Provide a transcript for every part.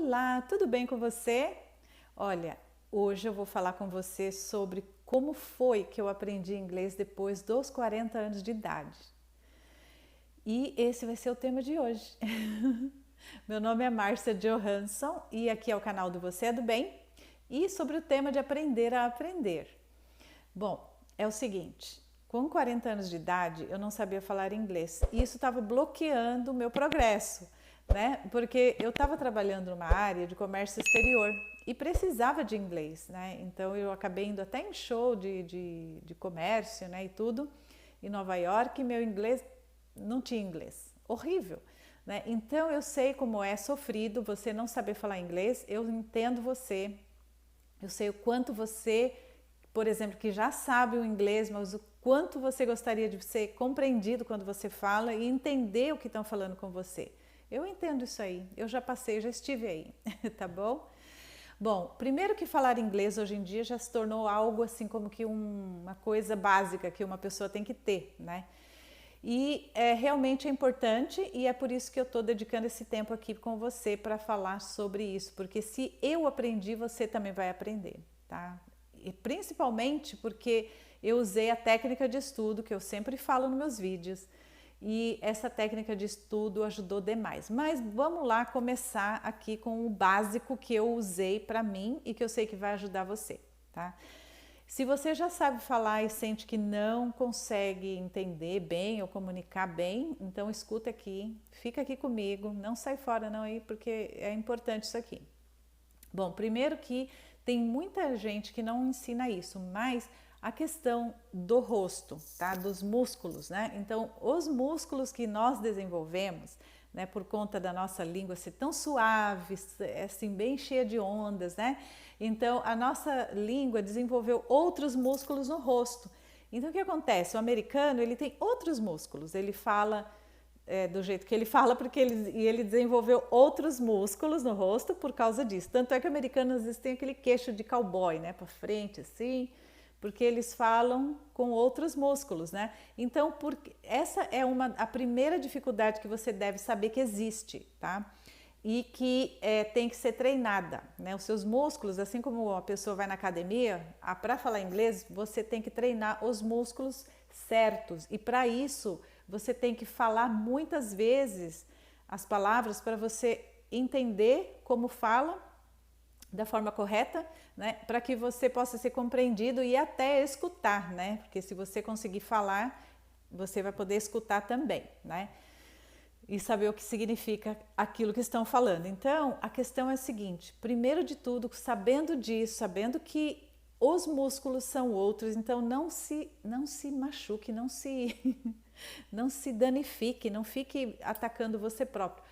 Olá, tudo bem com você? Olha, hoje eu vou falar com você sobre como foi que eu aprendi inglês depois dos 40 anos de idade. E esse vai ser o tema de hoje. Meu nome é Márcia Johansson e aqui é o canal do Você é do Bem e sobre o tema de aprender a aprender. Bom, é o seguinte, com 40 anos de idade eu não sabia falar inglês e isso estava bloqueando o meu progresso, né? Porque eu estava trabalhando numa área de comércio exterior e precisava de inglês, né? Então eu acabei indo até em show de comércio, né? E tudo em Nova York e meu inglês não tinha inglês, horrível, né? Então eu sei como é sofrido você não saber falar inglês, eu entendo você, eu sei o quanto você, por exemplo, que já sabe o inglês, mas o quanto você gostaria de ser compreendido quando você fala e entender o que estão falando com você. Eu entendo isso aí, eu já passei, já estive aí, tá bom? Bom, primeiro que falar inglês hoje em dia já se tornou algo assim como que uma coisa básica que uma pessoa tem que ter, né? E realmente é importante e é por isso que eu estou dedicando esse tempo aqui com você para falar sobre isso, porque se eu aprendi, você também vai aprender, tá? E principalmente porque eu usei a técnica de estudo que eu sempre falo nos meus vídeos e essa técnica de estudo ajudou demais. Mas vamos lá começar aqui com o básico que eu usei para mim e que eu sei que vai ajudar você, tá? Se você já sabe falar e sente que não consegue entender bem ou comunicar bem, então escuta aqui, fica aqui comigo, não sai fora não aí, porque é importante isso aqui. Bom, primeiro que tem muita gente que não ensina isso, mas a questão do rosto, tá? Dos músculos, né? Então, os músculos que nós desenvolvemos, né, por conta da nossa língua ser tão suave, assim, bem cheia de ondas, né? Então, a nossa língua desenvolveu outros músculos no rosto. Então, o que acontece? O americano, ele tem outros músculos, ele fala do jeito que ele fala, porque ele desenvolveu outros músculos no rosto por causa disso. Tanto é que o americano às vezes tem aquele queixo de cowboy, né, para frente assim, porque eles falam com outros músculos, né? Então, essa é a primeira dificuldade que você deve saber que existe, tá? E que tem que ser treinada, né? Os seus músculos, assim como a pessoa vai na academia, para falar inglês, você tem que treinar os músculos certos. E para isso, você tem que falar muitas vezes as palavras para você entender como fala da forma correta, né? Para que você possa ser compreendido e até escutar, né? Porque se você conseguir falar, você vai poder escutar também, né? E saber o que significa aquilo que estão falando. Então, a questão é a seguinte: primeiro de tudo, sabendo disso, sabendo que os músculos são outros, então não se machuque, não se danifique, não fique atacando você próprio.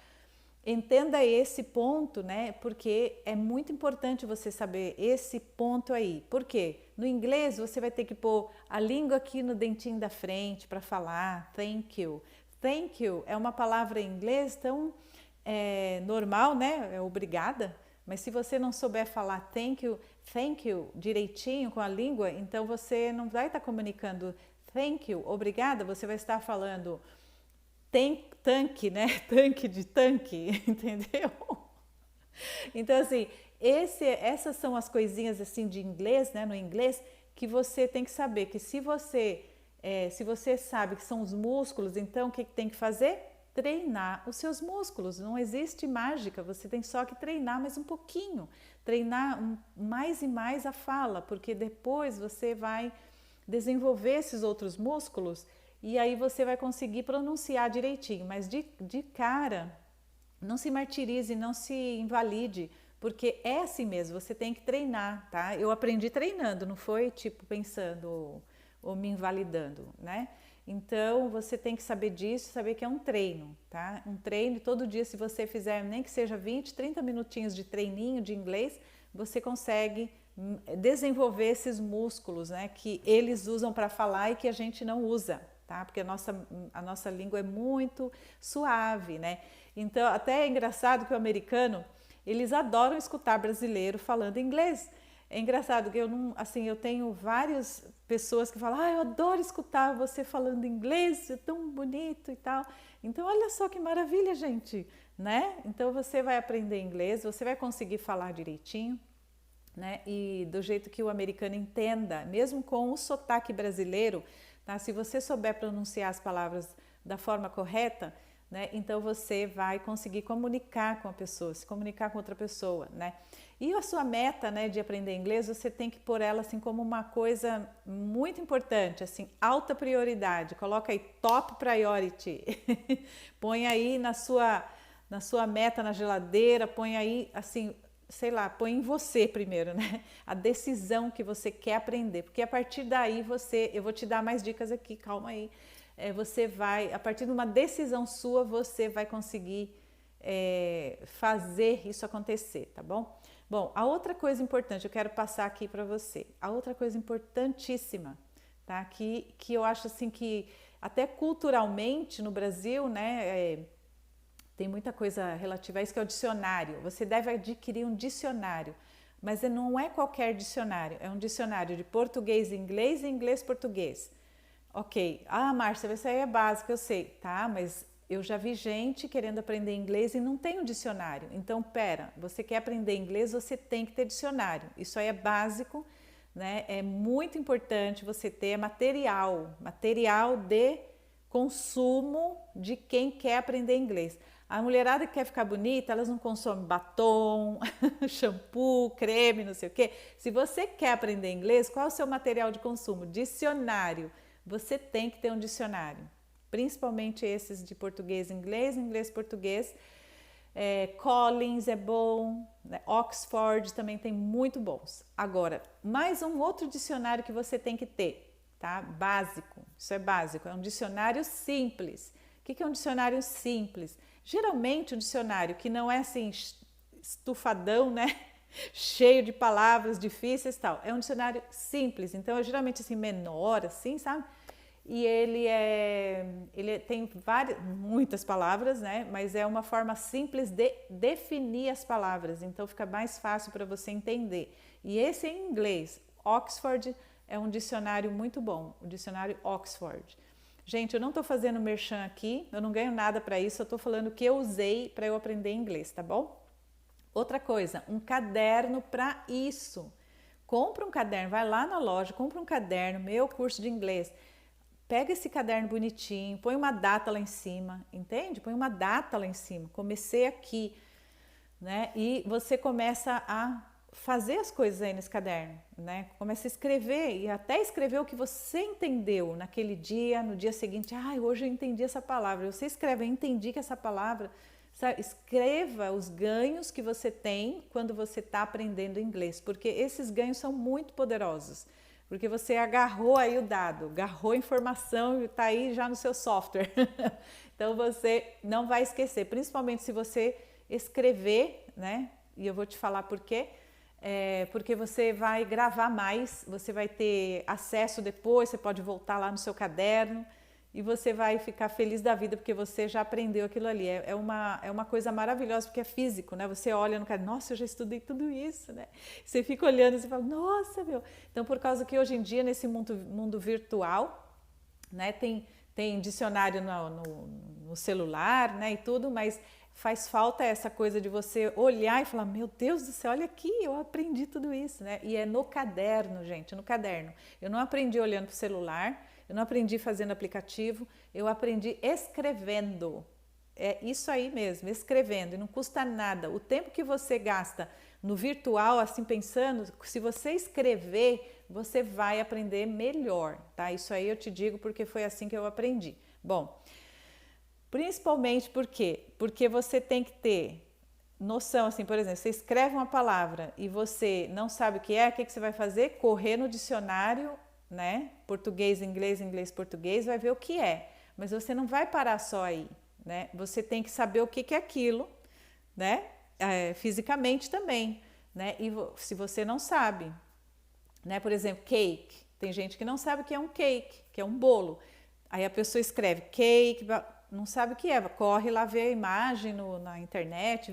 Entenda esse ponto, né? Porque é muito importante você saber esse ponto aí. Por quê? No inglês você vai ter que pôr a língua aqui no dentinho da frente para falar thank you. Thank you é uma palavra em inglês tão normal, né? É obrigada. Mas se você não souber falar thank you direitinho com a língua, então você não vai estar comunicando thank you, obrigada, você vai estar falando tem tanque, né? Tanque de tanque, entendeu? Então, assim, essas são as coisinhas assim de inglês, né? No inglês, que você tem que saber que se você sabe que são os músculos, então o que tem que fazer? Treinar os seus músculos. Não existe mágica, você tem só que treinar mais um pouquinho, treinar mais e mais a fala, porque depois você vai desenvolver esses outros músculos e aí você vai conseguir pronunciar direitinho, mas de cara, não se martirize, não se invalide, porque é assim mesmo, você tem que treinar, tá? Eu aprendi treinando, não foi tipo pensando ou me invalidando, né? Então, você tem que saber disso, saber que é um treino, tá? Um treino, todo dia, se você fizer nem que seja 20, 30 minutinhos de treininho de inglês, você consegue desenvolver esses músculos, né? Que eles usam para falar e que a gente não usa, tá? Porque a nossa língua é muito suave, né? Então, até é engraçado que o americano, eles adoram escutar brasileiro falando inglês. É engraçado que eu tenho várias pessoas que falam, eu adoro escutar você falando inglês, é tão bonito e tal. Então, olha só que maravilha, gente, né? Então você vai aprender inglês, você vai conseguir falar direitinho, né? E do jeito que o americano entenda, mesmo com o sotaque brasileiro, tá? Se você souber pronunciar as palavras da forma correta, né? Então você vai conseguir comunicar com a pessoa, se comunicar com outra pessoa, né? E a sua meta, né, de aprender inglês, você tem que pôr ela assim como uma coisa muito importante, assim, alta prioridade. Coloca aí top priority. Põe aí na sua meta na geladeira, põe aí assim, sei lá, põe em você primeiro, né? A decisão que você quer aprender, porque a partir daí eu vou te dar mais dicas aqui, calma aí. Você vai, a partir de uma decisão sua, você vai conseguir fazer isso acontecer, tá bom? Bom, a outra coisa importante, eu quero passar aqui para você, a outra coisa importantíssima, tá? Que eu acho assim que até culturalmente no Brasil, né, tem muita coisa relativa a isso, que é o dicionário. Você deve adquirir um dicionário, mas não é qualquer dicionário, é um dicionário de português e inglês português. Ok, Márcia, isso aí é básico, eu sei, tá, mas eu já vi gente querendo aprender inglês e não tem um dicionário. Então, pera, você quer aprender inglês, você tem que ter dicionário. Isso aí é básico, né? É muito importante você ter material de consumo de quem quer aprender inglês. A mulherada que quer ficar bonita, elas não consomem batom, shampoo, creme, não sei o quê. Se você quer aprender inglês, qual é o seu material de consumo? Dicionário. Você tem que ter um dicionário, principalmente esses de português, inglês, português. Collins é bom, né? Oxford também tem muito bons. Agora, mais um outro dicionário que você tem que ter, tá? Básico, isso é básico, é um dicionário simples. O que é um dicionário simples? Geralmente um dicionário que não é assim estufadão, né? Cheio de palavras difíceis e tal. É um dicionário simples, então é geralmente assim menor, assim, sabe? E ele tem muitas palavras, né? Mas é uma forma simples de definir as palavras, então fica mais fácil para você entender. E esse é em inglês. Oxford é um dicionário muito bom, o dicionário Oxford. Gente, eu não estou fazendo merchan aqui, eu não ganho nada para isso, eu estou falando o que eu usei para eu aprender inglês, tá bom? Outra coisa, um caderno para isso. Compra um caderno, vai lá na loja, compra um caderno, meu curso de inglês. Pega esse caderno bonitinho, põe uma data lá em cima, entende? Põe uma data lá em cima. Comecei aqui, né? E você começa a fazer as coisas aí nesse caderno, né? Começa a escrever e até escrever o que você entendeu naquele dia, no dia seguinte. Hoje eu entendi essa palavra. Você escreve, eu entendi que essa palavra... Sabe? Escreva os ganhos que você tem quando você está aprendendo inglês, porque esses ganhos são muito poderosos, porque você agarrou aí o dado, agarrou a informação e está aí já no seu software. Então você não vai esquecer, principalmente se você escrever, né? E eu vou te falar por quê. Porque você vai gravar mais, você vai ter acesso depois, você pode voltar lá no seu caderno. E você vai ficar feliz da vida porque você já aprendeu aquilo ali. É uma coisa maravilhosa porque é físico, né? Você olha no caderno, nossa, eu já estudei tudo isso, né? Você fica olhando e você fala, nossa, meu. Então, por causa que hoje em dia, nesse mundo virtual, né? Tem dicionário no celular, né? E tudo, mas faz falta essa coisa de você olhar e falar, meu Deus do céu, olha aqui, eu aprendi tudo isso, né? E é no caderno, gente, no caderno. Eu não aprendi olhando para o celular, eu não aprendi fazendo aplicativo, eu aprendi escrevendo. É isso aí mesmo, escrevendo, e não custa nada. O tempo que você gasta no virtual, assim pensando, se você escrever, você vai aprender melhor, tá? Isso aí eu te digo porque foi assim que eu aprendi. Bom, principalmente por quê? Porque você tem que ter noção, assim, por exemplo, você escreve uma palavra e você não sabe o que é, o que você vai fazer? Correr no dicionário, né? Português, inglês, português, vai ver o que é. Mas você não vai parar só aí, né? Você tem que saber o que é aquilo, né? Fisicamente também, né? E se você não sabe, né? Por exemplo, cake. Tem gente que não sabe o que é um cake, que é um bolo. Aí a pessoa escreve cake, não sabe o que é, corre lá ver a imagem na internet,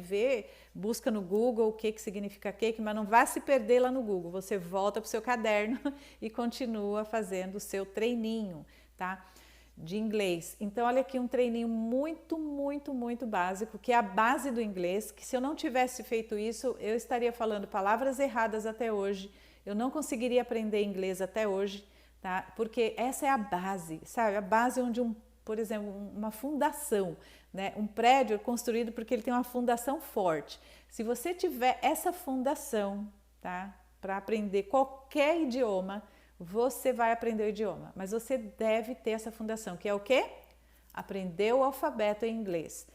busca no Google o que significa cake, mas não vá se perder lá no Google, você volta para o seu caderno e continua fazendo o seu treininho, tá? de inglês. Então, olha aqui um treininho muito, muito, muito básico, que é a base do inglês, que se eu não tivesse feito isso, eu estaria falando palavras erradas até hoje, eu não conseguiria aprender inglês até hoje, tá? Porque essa é a base, sabe? A base onde por exemplo, uma fundação, né? Um prédio é construído porque ele tem uma fundação forte. Se você tiver essa fundação, tá? Para aprender qualquer idioma, você vai aprender o idioma, mas você deve ter essa fundação, que é o quê? Aprender o alfabeto em inglês.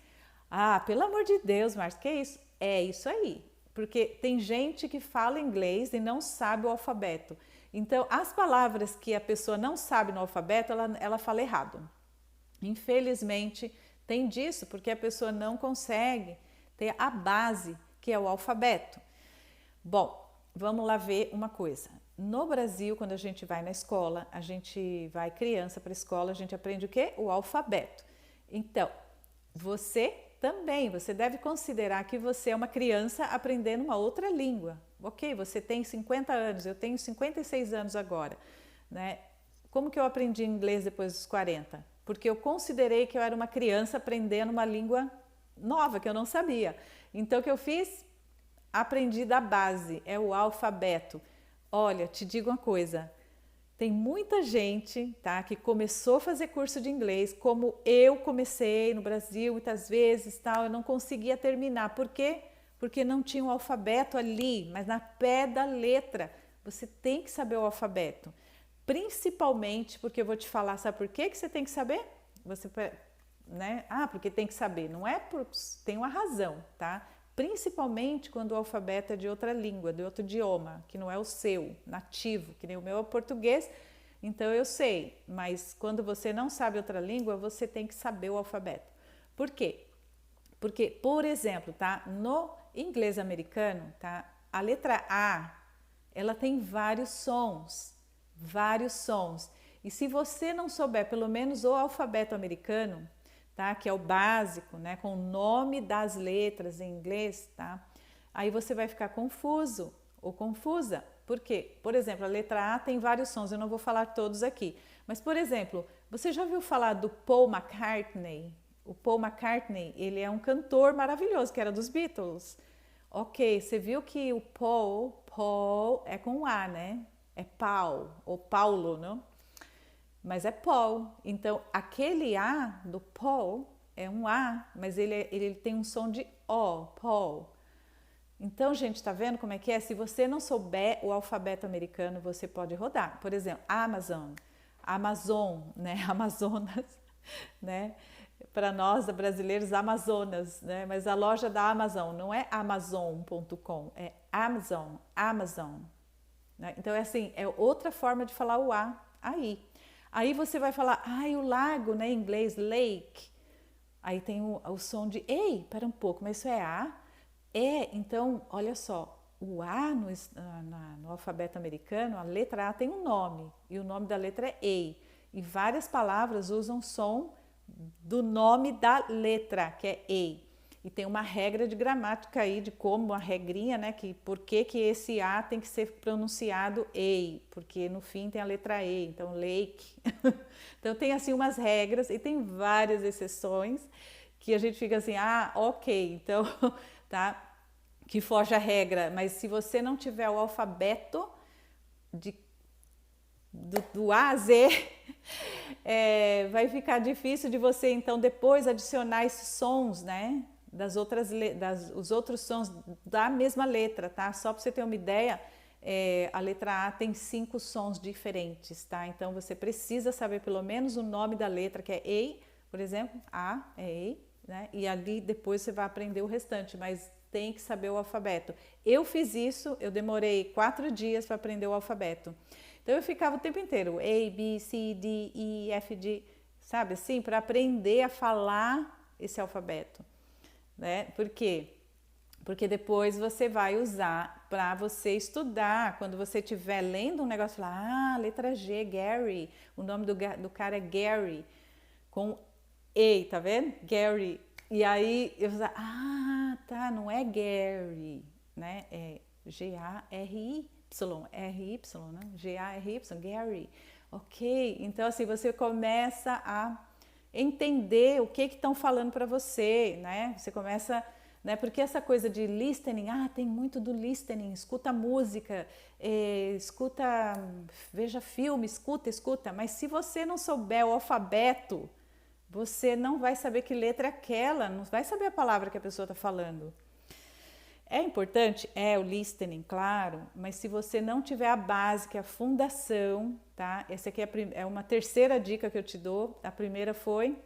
Ah, pelo amor de Deus, Márcia, que é isso? É isso aí, porque tem gente que fala inglês e não sabe o alfabeto. Então, as palavras que a pessoa não sabe no alfabeto, ela fala errado. Infelizmente, tem disso, porque a pessoa não consegue ter a base, que é o alfabeto. Bom, vamos lá ver uma coisa. No Brasil, quando a gente vai na escola, a gente vai criança para a escola, a gente aprende o quê? O alfabeto. Então, você também, você deve considerar que você é uma criança aprendendo uma outra língua. Ok, você tem 50 anos, eu tenho 56 anos agora, né? Como que eu aprendi inglês depois dos 40? Porque eu considerei que eu era uma criança aprendendo uma língua nova, que eu não sabia. Então, o que eu fiz? Aprendi da base, é o alfabeto. Olha, te digo uma coisa, tem muita gente, tá, que começou a fazer curso de inglês, como eu comecei no Brasil muitas vezes, tal, eu não conseguia terminar. Por quê? Porque não tinha o alfabeto ali, mas na pé da letra. Você tem que saber o alfabeto. Principalmente porque eu vou te falar, sabe por que você tem que saber? Você, né? Ah, porque tem que saber. Não é por... Tem uma razão, tá? Principalmente quando o alfabeto é de outra língua, de outro idioma, que não é o seu, nativo, que nem o meu é português, então eu sei, mas quando você não sabe outra língua, você tem que saber o alfabeto. Por quê? Porque, por exemplo, tá, no inglês americano, tá, a letra A, ela tem vários sons, e se você não souber pelo menos o alfabeto americano, tá? Que é o básico, né? Com o nome das letras em inglês, tá? Aí você vai ficar confuso ou confusa. Por quê? Por exemplo, a letra A tem vários sons, eu não vou falar todos aqui. Mas, por exemplo, você já ouviu falar do Paul McCartney? O Paul McCartney, ele é um cantor maravilhoso, que era dos Beatles. Ok, você viu que o Paul é com A, né? É Paul, ou Paulo, não? Mas é Paul. Então, aquele A do Paul é um A, mas ele tem um som de O, Paul. Então, gente, tá vendo como é que é? Se você não souber o alfabeto americano, você pode rodar. Por exemplo, Amazon, né? Amazonas, né? Para nós, brasileiros, Amazonas, né? Mas a loja da Amazon não é amazon.com, é Amazon, né? Então, é assim, é outra forma de falar o A aí. Aí você vai falar, o lago, né, em inglês, lake. Aí tem o som de, ei, pera um pouco, mas isso é A? É, então, olha só, o A no alfabeto americano, a letra A tem um nome, e o nome da letra é ei. E várias palavras usam som do nome da letra, que é ei. E tem uma regra de gramática aí, de como, uma regrinha, né, que por que esse A tem que ser pronunciado ei, porque no fim tem a letra E, então lake. Então tem assim umas regras e tem várias exceções que a gente fica assim, ok, então, tá, que foge a regra, mas se você não tiver o alfabeto do A a Z, vai ficar difícil de você então depois adicionar esses sons, né? Os outros sons da mesma letra, tá? Só para você ter uma ideia, a letra A tem 5 sons diferentes, tá? Então você precisa saber pelo menos o nome da letra, que é EI, por exemplo, A é EI, né? E ali depois você vai aprender o restante, mas tem que saber o alfabeto. Eu fiz isso, eu demorei 4 dias para aprender o alfabeto. Então eu ficava o tempo inteiro, A, B, C, D, E, F, G, sabe assim, para aprender a falar esse alfabeto. Né? Por quê? Porque depois você vai usar para você estudar. Quando você estiver lendo um negócio lá, letra G, Gary, o nome do cara é Gary, com E, tá vendo? Gary. E aí eu vou usar, tá, não é Gary, né? É G-A-R-Y, R-Y, né? G-A-R-Y, Gary. Ok? Então, assim, você começa a entender o que estão falando para você, né? Você começa, né? Porque essa coisa de listening, tem muito do listening, escuta música, escuta, veja filme, escuta, mas se você não souber o alfabeto, você não vai saber que letra é aquela, não vai saber a palavra que a pessoa está falando. É importante? É o listening, claro, mas se você não tiver a base, que é a fundação, tá? Essa aqui é uma terceira dica que eu te dou. A primeira foi...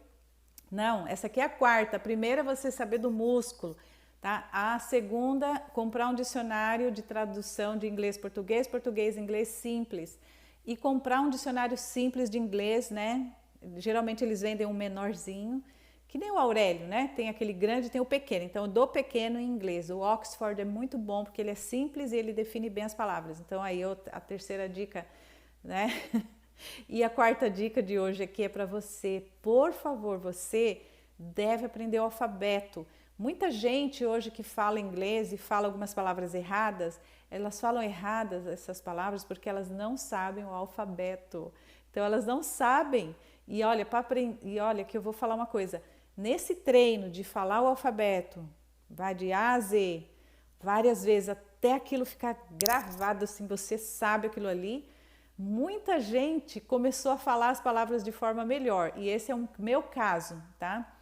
Não, essa aqui é a quarta. A primeira é você saber do músculo, tá? A segunda, comprar um dicionário de tradução de inglês-português, português-inglês simples. E comprar um dicionário simples de inglês, né? Geralmente eles vendem um menorzinho, que nem o Aurélio, né? Tem aquele grande e tem o pequeno. Então, do pequeno em inglês. O Oxford é muito bom porque ele é simples e ele define bem as palavras. Então, aí a terceira dica, né? E a quarta dica de hoje aqui é para você. Por favor, você deve aprender o alfabeto. Muita gente hoje que fala inglês e fala algumas palavras erradas, elas falam erradas essas palavras porque elas não sabem o alfabeto. Então, elas não sabem. E olha, que eu vou falar uma coisa. Nesse treino de falar o alfabeto, vai de A a Z, várias vezes, até aquilo ficar gravado assim, você sabe aquilo ali, muita gente começou a falar as palavras de forma melhor. E esse é o meu caso, tá?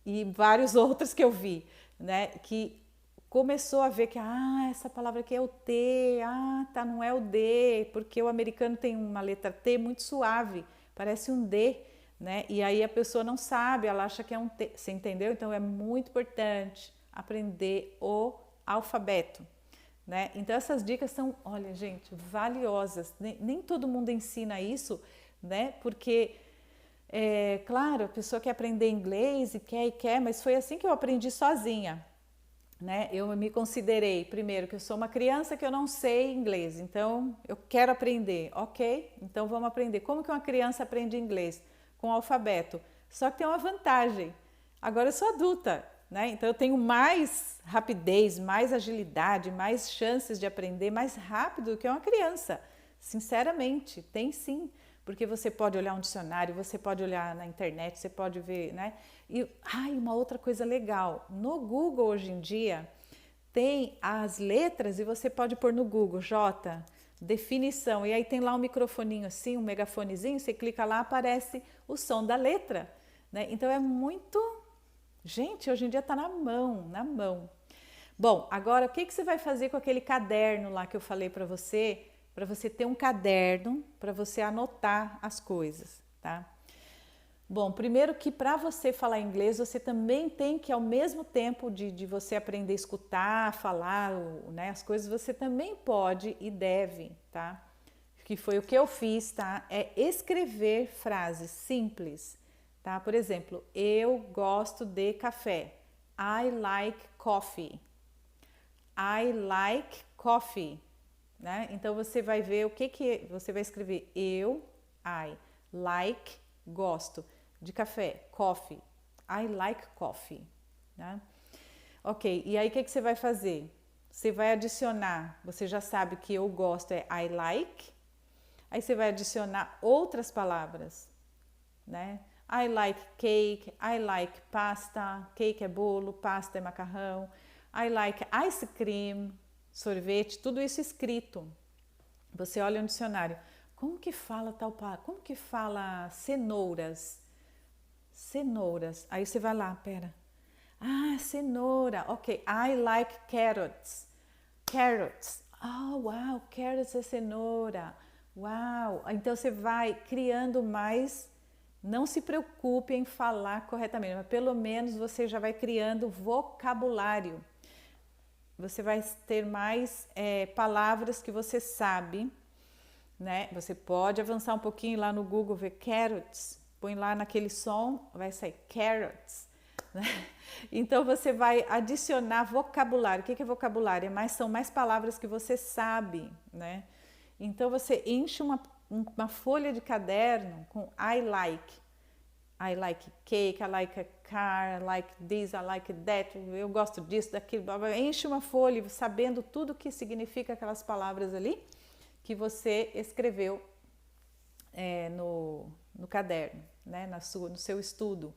E vários outros que eu vi, né? Que começou a ver que, essa palavra aqui é o T, tá, não é o D, porque o americano tem uma letra T muito suave, parece um D, né? E aí a pessoa não sabe, ela acha que é um T, você entendeu? Então é muito importante aprender o alfabeto, né? Então essas dicas são, olha, gente, valiosas. Nem todo mundo ensina isso, né? Porque, claro, a pessoa quer aprender inglês e quer, mas foi assim que eu aprendi sozinha, né? Eu me considerei, primeiro, que eu sou uma criança que eu não sei inglês, então eu quero aprender, ok? Então vamos aprender. Como que uma criança aprende inglês? Com o alfabeto. Só que tem uma vantagem, agora eu sou adulta, né? Então eu tenho mais rapidez, mais agilidade, mais chances de aprender mais rápido do que uma criança. Sinceramente, tem sim. Porque você pode olhar um dicionário, você pode olhar na internet, você pode ver, né? E uma outra coisa legal, no Google hoje em dia tem as letras e você pode pôr no Google, J, definição, e aí tem lá um microfoninho assim, um megafonezinho, você clica lá, aparece o som da letra, né? Então é muito... Gente, hoje em dia tá na mão, na mão. Bom, agora o que você vai fazer com aquele caderno lá que eu falei para você ter um caderno para você anotar as coisas, tá? Bom, primeiro que para você falar inglês, você também tem que, ao mesmo tempo de você aprender a escutar, falar, né, as coisas, você também pode e deve, tá? Que foi o que eu fiz, tá? É escrever frases simples, tá? Por exemplo, eu gosto de café. I like coffee. I like coffee, né? Então você vai ver o que você vai escrever. Eu, I, like, gosto de café, coffee. I like coffee, né? Ok, e aí o que você vai fazer? Você vai adicionar, você já sabe que eu gosto é I like, aí você vai adicionar outras palavras, né? I like cake, I like pasta, cake é bolo, pasta é macarrão, I like ice cream, sorvete, tudo isso escrito. Você olha no dicionário, como que fala tal palavra? Como que fala cenouras? Cenouras. Aí você vai lá, pera. Cenoura. Ok, I like carrots. Carrots. Wow, carrots é cenoura. Uau. Então você vai criando mais. Não se preocupe em falar corretamente, mas pelo menos você já vai criando vocabulário. Você vai ter mais palavras que você sabe, né? Você pode avançar um pouquinho lá no Google, ver carrots, põe lá naquele som, vai sair carrots, né? Então você vai adicionar vocabulário. O que é vocabulário? São mais palavras que você sabe, né? Então você enche uma folha de caderno com I like. I like cake, I like a car, I like this, I like that, eu gosto disso, daquilo, enche uma folha sabendo tudo o que significa aquelas palavras ali que você escreveu no caderno, né, no seu estudo.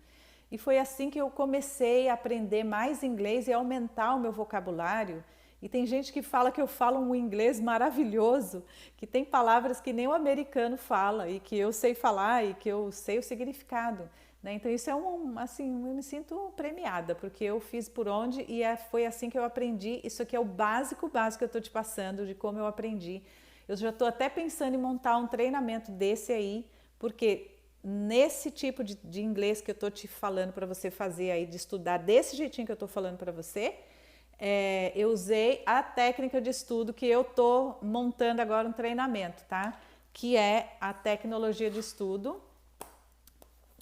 E foi assim que eu comecei a aprender mais inglês e aumentar o meu vocabulário. E tem gente que fala que eu falo um inglês maravilhoso, que tem palavras que nem o americano fala e que eu sei falar e que eu sei o significado, né? Então isso é assim, eu me sinto premiada, porque eu fiz por onde e foi assim que eu aprendi. Isso aqui é o básico que eu estou te passando de como eu aprendi. Eu já estou até pensando em montar um treinamento desse aí, porque nesse tipo de inglês que eu estou te falando para você fazer aí, de estudar desse jeitinho que eu estou falando para você, eu usei a técnica de estudo que eu estou montando agora um treinamento, tá? Que é a tecnologia de estudo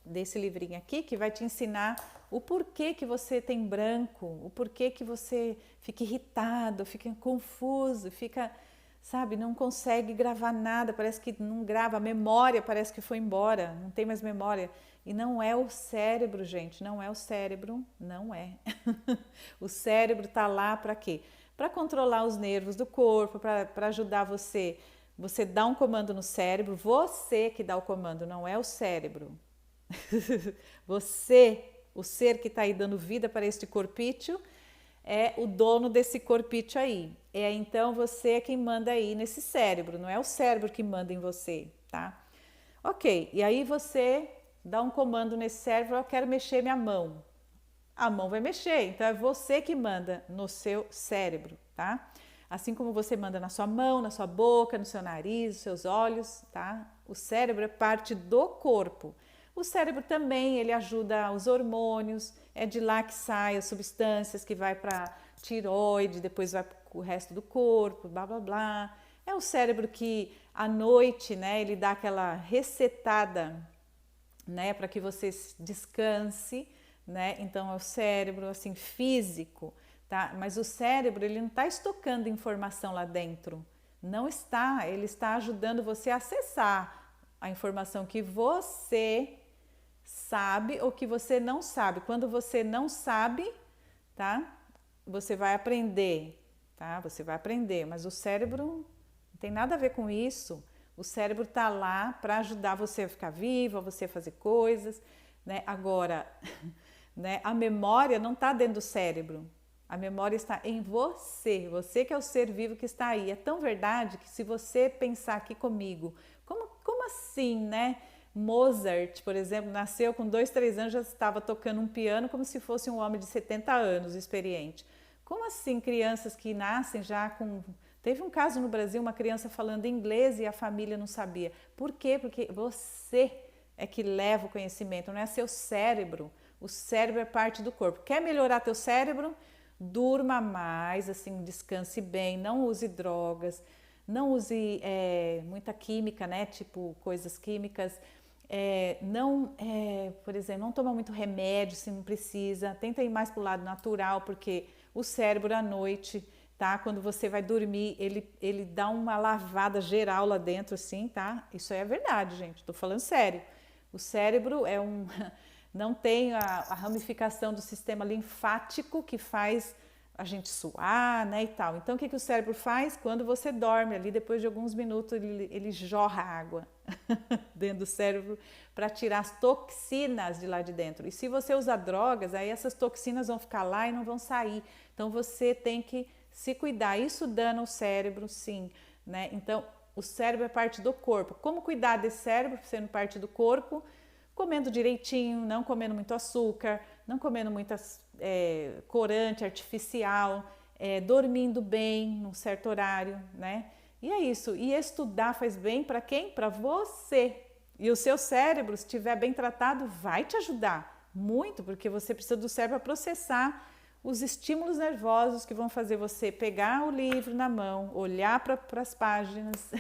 desse livrinho aqui, que vai te ensinar o porquê que você tem branco, o porquê que você fica irritado, fica confuso, fica, sabe, não consegue gravar nada, parece que não grava, a memória parece que foi embora, não tem mais memória. E não é o cérebro, gente, não é o cérebro, não é. O cérebro tá lá para quê? Para controlar os nervos do corpo, para ajudar você. Você dá um comando no cérebro, você que dá o comando, não é o cérebro. Você, o ser que está aí dando vida para este corpício, é o dono desse corpício aí. Então você é quem manda aí nesse cérebro, não é o cérebro que manda em você, tá? Ok, e aí você dá um comando nesse cérebro, eu quero mexer minha mão. A mão vai mexer, então é você que manda no seu cérebro, tá? Assim como você manda na sua mão, na sua boca, no seu nariz, nos seus olhos, tá? O cérebro é parte do corpo. O cérebro também, ele ajuda os hormônios, é de lá que saem as substâncias que vai para tireoide, depois vai para o resto do corpo, blá blá blá. É o cérebro que à noite, né, ele dá aquela resetada, né, para que você descanse, né? Então é o cérebro assim físico, tá? Mas o cérebro ele não está estocando informação lá dentro, não está. Ele está ajudando você a acessar a informação que você sabe ou que você não sabe. Quando você não sabe, tá? Você vai aprender, tá? Você vai aprender, mas o cérebro não tem nada a ver com isso. O cérebro tá lá para ajudar você a ficar vivo, a você a fazer coisas, né? Agora, né? A memória não está dentro do cérebro. A memória está em você. Você que é o ser vivo que está aí. É tão verdade que se você pensar aqui comigo, como assim, né? Mozart, por exemplo, nasceu com 2, 3 anos, já estava tocando um piano como se fosse um homem de 70 anos, experiente. Como assim crianças que nascem já com... Teve um caso no Brasil, uma criança falando inglês e a família não sabia. Por quê? Porque você é que leva o conhecimento, não é seu cérebro. O cérebro é parte do corpo. Quer melhorar teu cérebro? Durma mais, assim, descanse bem, não use drogas, não use muita química, né? Tipo coisas químicas. Por exemplo, não toma muito remédio se não precisa. Tenta ir mais para o lado natural, porque o cérebro à noite, tá? Quando você vai dormir, ele dá uma lavada geral lá dentro, assim, tá? Isso é verdade, gente. Tô falando sério. O cérebro não tem a ramificação do sistema linfático que faz a gente suar, né, e tal. Então, o que o cérebro faz? Quando você dorme ali, depois de alguns minutos, ele jorra água dentro do cérebro para tirar as toxinas de lá de dentro. E se você usar drogas, aí essas toxinas vão ficar lá e não vão sair. Então, você tem que se cuidar. Isso dana o cérebro, sim, né? Então, o cérebro é parte do corpo. Como cuidar desse cérebro, sendo parte do corpo? Comendo direitinho, não comendo muito açúcar, não comendo muita corante artificial, dormindo bem num certo horário, né? E é isso. E estudar faz bem para quem? Para você. E o seu cérebro, se estiver bem tratado, vai te ajudar muito, porque você precisa do cérebro para processar os estímulos nervosos que vão fazer você pegar o livro na mão, olhar para as páginas,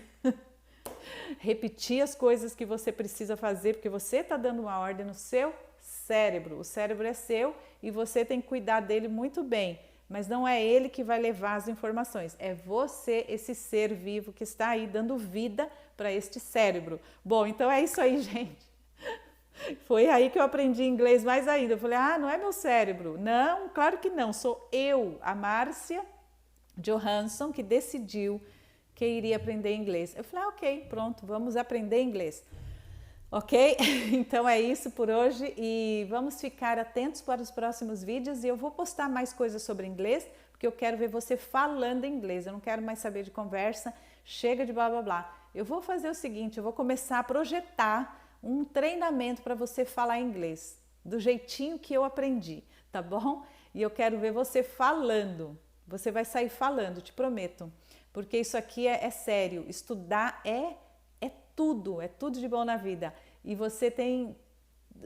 repetir as coisas que você precisa fazer, porque você está dando uma ordem no seu cérebro. O cérebro é seu e você tem que cuidar dele muito bem, mas não é ele que vai levar as informações, é você, esse ser vivo que está aí dando vida para este cérebro. Bom, então é isso aí, gente. Foi aí que eu aprendi inglês mais ainda. Eu falei, não é meu cérebro. Não, claro que não, sou eu, a Márcia Johansson, que decidiu que iria aprender inglês. Eu falei, ok, pronto, vamos aprender inglês. Ok? Então é isso por hoje e vamos ficar atentos para os próximos vídeos e eu vou postar mais coisas sobre inglês, porque eu quero ver você falando inglês, eu não quero mais saber de conversa, chega de blá blá blá. Eu vou fazer o seguinte, eu vou começar a projetar um treinamento para você falar inglês, do jeitinho que eu aprendi, tá bom? E eu quero ver você falando, você vai sair falando, te prometo, porque isso aqui é sério, estudar é tudo de bom na vida. E você tem,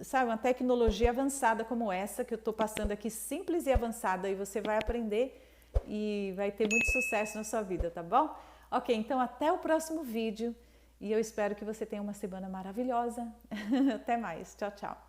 sabe, uma tecnologia avançada como essa que eu estou passando aqui, simples e avançada, e você vai aprender e vai ter muito sucesso na sua vida, tá bom? Ok, então até o próximo vídeo e eu espero que você tenha uma semana maravilhosa. Até mais, tchau, tchau.